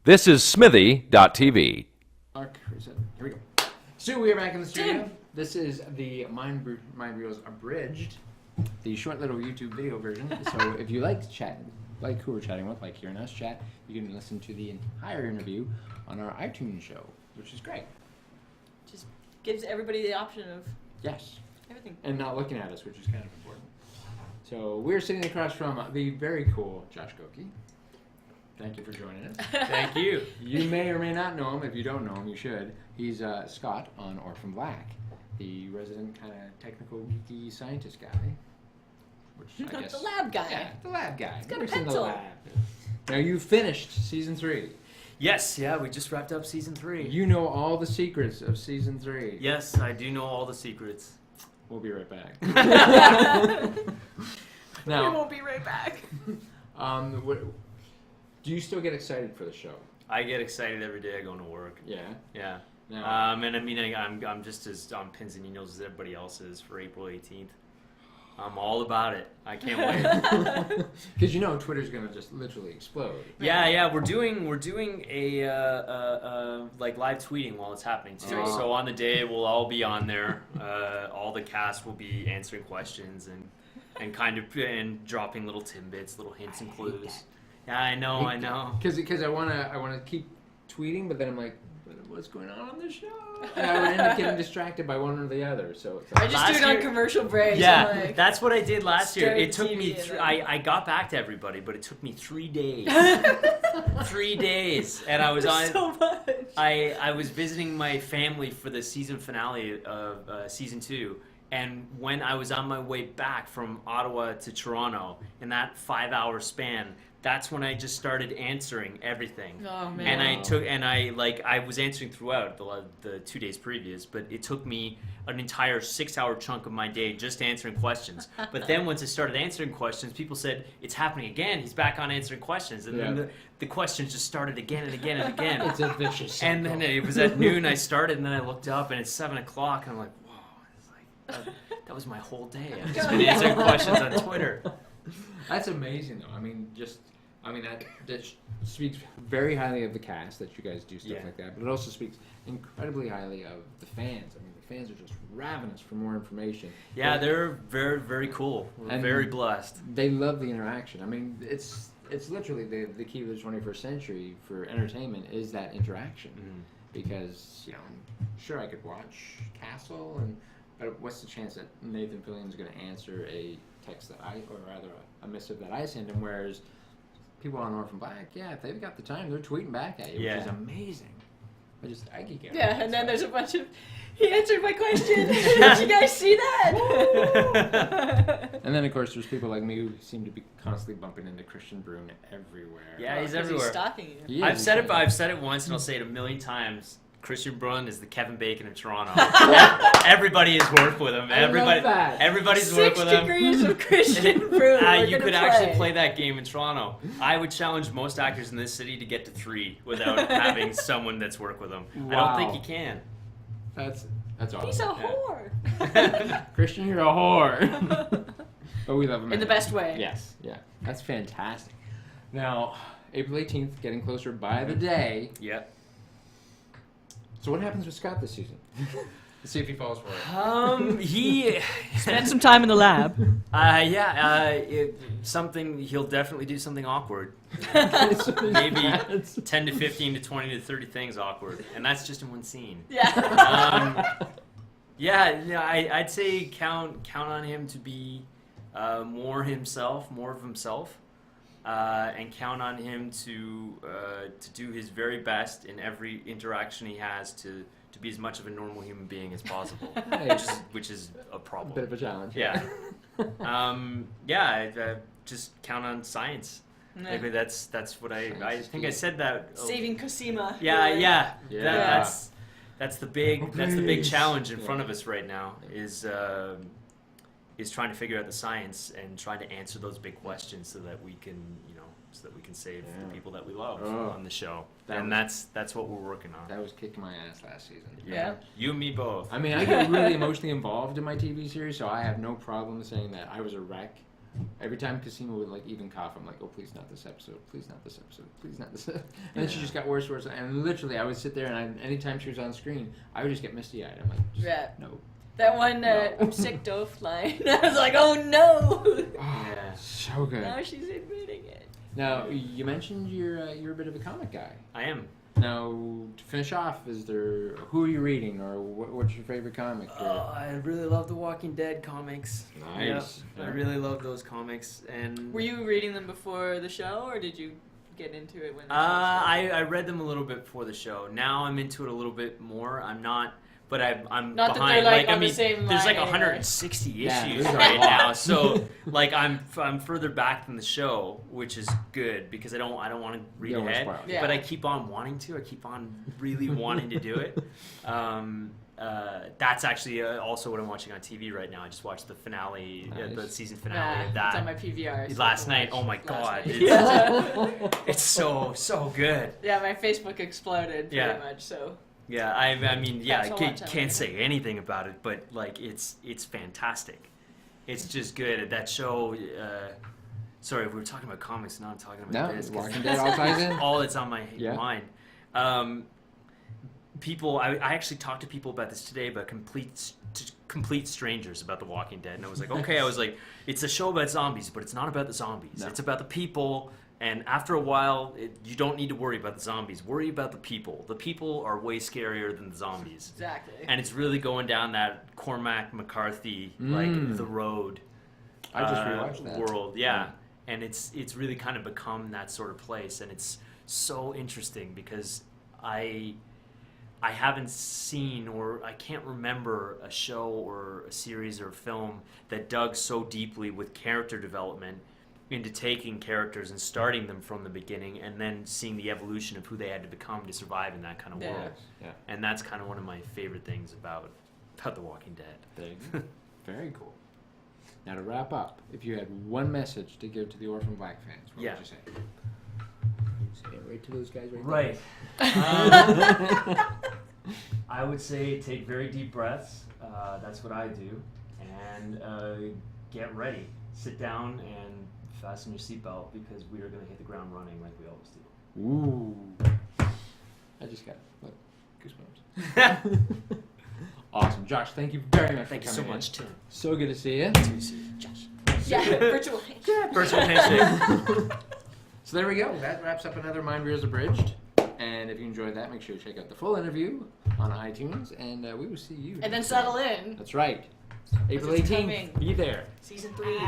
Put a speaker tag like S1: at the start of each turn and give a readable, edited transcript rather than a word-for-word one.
S1: This is Smithy.tv.
S2: Here we go. So we are back in the studio. This is the Mind Reels Abridged, the short little YouTube video version. So if you like chatting, like who we're chatting with, like hearing us chat, you can listen to the entire interview on our iTunes show, which is great.
S3: Just gives everybody the option of
S2: Yes.
S3: everything.
S2: And not looking at us, which is kind of important. So we're sitting across from the very cool Josh Vokey. Thank you for joining us.
S4: Thank you.
S2: You may or may not know him. If you don't know him, you should. He's Scott on Orphan Black, the resident kind of technical geeky scientist guy. Which I guess
S3: The lab guy.
S2: Yeah, the lab guy.
S3: He's got a
S2: Works in the
S3: pencil.
S2: lab. Now you finished season 3.
S4: Yes, yeah, we just wrapped up season 3.
S2: You know all the secrets of season 3.
S4: Yes, I do know all the secrets.
S2: We'll be right back.
S3: We
S2: Now,
S3: won't be right back.
S2: do you still get excited for the show?
S4: I get excited every day I go into work.
S2: Yeah.
S4: Yeah.
S2: Now,
S4: And I mean, I'm just as on pins and needles as everybody else is for April 18th. I'm all about it. I can't wait.
S2: because you know Twitter's gonna just literally explode.
S4: Yeah, we're doing a like live tweeting while it's happening too.
S2: Oh.
S4: So on the day we'll all be on there. All the cast will be answering questions and kind of and dropping little tidbits, little hints and clues. Yeah, I know.
S2: Because I wanna keep tweeting, but then I'm like, but what's going on the show? And I would end up getting distracted by one or the other. So it's
S3: I
S2: like,
S3: just do it on commercial breaks.
S4: Yeah,
S3: I'm like,
S4: that's what I did last year.
S3: Stare
S4: It
S3: at
S4: took
S3: TV
S4: me.
S3: and then-
S4: I got back to everybody, but it took me 3 days. 3 days, and I was on.
S3: so much.
S4: I was visiting my family for the season finale of season 2, and when I was on my way back from Ottawa to Toronto in that 5-hour span, that's when I just started answering everything.
S3: Oh man.
S4: And I was answering throughout the 2 days previous, but it took me an entire 6-hour chunk of my day just answering questions. But then once I started answering questions, people said, it's happening again, he's back on answering questions. And then the questions just started again and again and again.
S2: it's a vicious cycle.
S4: And then it was at noon I started, and then I looked up and it's 7 o'clock, and I'm like, whoa, it's like, that was my whole day. I've just been answering questions on Twitter.
S2: That's amazing, though. That speaks very highly of the cast that you guys do stuff
S4: Yeah.
S2: like that, but it also speaks incredibly highly of the fans. I mean, the fans are just ravenous for more information.
S4: Yeah, they're very, very cool. We're
S2: And
S4: very blessed.
S2: They love the interaction. I mean, it's literally the key to the 21st century for entertainment is that interaction. Because, sure, I could watch Castle, but what's the chance that Nathan Fillion's going to answer a text or rather a missive that I send him, whereas people on Orphan Black, if they've got the time, they're tweeting back at you, which is amazing. I geek out.
S3: Yeah, and then there's a bunch of. He answered my question. Did you guys see that?
S2: And then, of course, there's people like me who seem to be constantly bumping into Christian Brune everywhere.
S4: Yeah, he's
S3: 'Cause
S4: everywhere.
S3: He's stalking you.
S2: He is.
S4: I've said it once, and I'll say it a million times. Christian Brun is the Kevin Bacon of Toronto. Everybody has worked with him.
S2: I love that.
S4: Everybody's worked
S3: 6
S4: with him.
S3: degrees of Christian Brune.
S4: You could actually play that game in Toronto. I would challenge most actors in this city to get to 3 without having someone that's worked with them. I don't think you can.
S2: That's awesome.
S3: He's a whore.
S2: Christian, you're a whore. But we love him.
S3: In the best way.
S2: Yes, yeah. That's fantastic. Now, April 18th, getting closer by the day.
S4: Yep.
S2: So what happens with Scott this season? Let's see if he falls for it.
S4: He
S3: Spend some time in the lab.
S4: he'll definitely do something awkward.
S2: Maybe.
S4: Maybe 10 to 15 to 20 to 30 things awkward, and that's just in one scene.
S3: Yeah.
S4: I'd say count on him to be more of himself, and count on him to do his very best in every interaction he has to be as much of a normal human being as possible, which is a problem.
S2: Bit of a challenge.
S4: Yeah. Just count on science. Maybe that's what I think I said that.
S3: Saving Cosima.
S4: Yeah.
S2: Yeah.
S4: That's the big challenge in
S2: Yeah.
S4: front of us right now is trying to figure out the science and trying to answer those big questions so that we can save the people that we love on the show. That's what we're working on.
S2: That was kicking my ass last season.
S3: Yeah.
S4: You and me both.
S2: I mean, I get really emotionally involved in my TV series, so I have no problem saying that I was a wreck Every time Casima would like even cough, I'm like, oh, please not this episode, please not this episode, please not this. And then she just got worse, and literally, I would sit there, and anytime she was on screen, I would just get misty-eyed. I'm like, no.
S3: That one I'm sick doof line. I was like, oh no.
S2: Oh, so good.
S3: Now she's admitting it.
S2: Now you mentioned you're a bit of a comic guy.
S4: I am.
S2: Now to finish off, who are you reading, or what's your favorite comic?
S4: I really love the Walking Dead comics.
S2: Nice.
S4: Yep, I really love those comics. And
S3: Were you reading them before the show, or did you get into it when the show started?
S4: I read them a little bit before the show. Now I'm into it a little bit more. I'm not. But I'm
S3: Not that
S4: behind.
S3: they're, like, on
S4: I
S3: the
S4: mean,
S3: same
S4: there's like
S3: line,
S4: 160
S2: Yeah,
S4: issues
S2: there's a
S4: right
S2: lot.
S4: now, so like I'm further back than the show, which is good because I don't want to read
S2: don't wanna
S4: ahead.
S2: spoil it.
S3: Yeah.
S4: But I keep on wanting to. I keep on really wanting to do it. That's actually also what I'm watching on TV right now. I just watched the finale,
S2: Nice.
S4: the season finale of
S3: It's
S4: that
S3: on my PVR. so
S4: last
S3: I
S4: night.
S3: can
S4: Oh my
S3: watch
S4: god,
S3: last night.
S4: it's so good.
S3: Yeah, my Facebook exploded pretty
S4: Yeah.
S3: much. So
S4: Yeah, I mean, yeah, I
S3: That's a
S4: can't,
S3: lot to
S4: can't
S3: learn.
S4: say anything about it, but like it's fantastic. It's just good. That show. Sorry, we were talking about comics. Now I'm talking about
S2: No,
S4: this. 'cause
S2: Walking Dead all ties in.
S4: all that's on my
S2: Yeah.
S4: mind. People, I actually talked to people about this today, about complete strangers about The Walking Dead, and I was like, okay, I was like, it's a show about zombies, but it's not about the zombies.
S2: No.
S4: It's about the people. And after a while, you don't need to worry about the zombies. Worry about the people. The people are way scarier than the zombies.
S3: exactly.
S4: And it's really going down that Cormac McCarthy, like the road.
S2: I just rewatched that.
S4: World, yeah. And it's really kind of become that sort of place, and it's so interesting because I haven't seen, or I can't remember a show or a series or a film that dug so deeply with character development into taking characters and starting them from the beginning and then seeing the evolution of who they had to become to survive in that kind of
S3: Yeah.
S4: world.
S2: Yeah.
S4: And that's kind of one of my favorite things about The Walking Dead.
S2: There you go. Very cool. Now to wrap up, if you had one message to give to the Orphan Black fans, what
S4: Yeah.
S2: would you say? Say it right to those guys right
S4: Right. I would say take very deep breaths. That's what I do. And get ready. Sit down and fasten your seatbelt because we are going to hit the ground running like we always do.
S2: Ooh. I just got goosebumps. Awesome. Josh, thank you very much
S4: Thank
S2: for
S4: you so
S2: coming
S4: much,
S2: in.
S4: Tim.
S2: So good to see you.
S4: Josh.
S3: Yeah, virtual handshake.
S4: Virtual handshake.
S2: So there we go. That wraps up another Mind Reels Abridged. And if you enjoyed that, make sure to check out the full interview on iTunes. And we will see you.
S3: And then
S2: next time.
S3: settle in.
S2: That's right. April
S3: is
S2: 18th.
S3: coming.
S2: Be there.
S3: Season 3.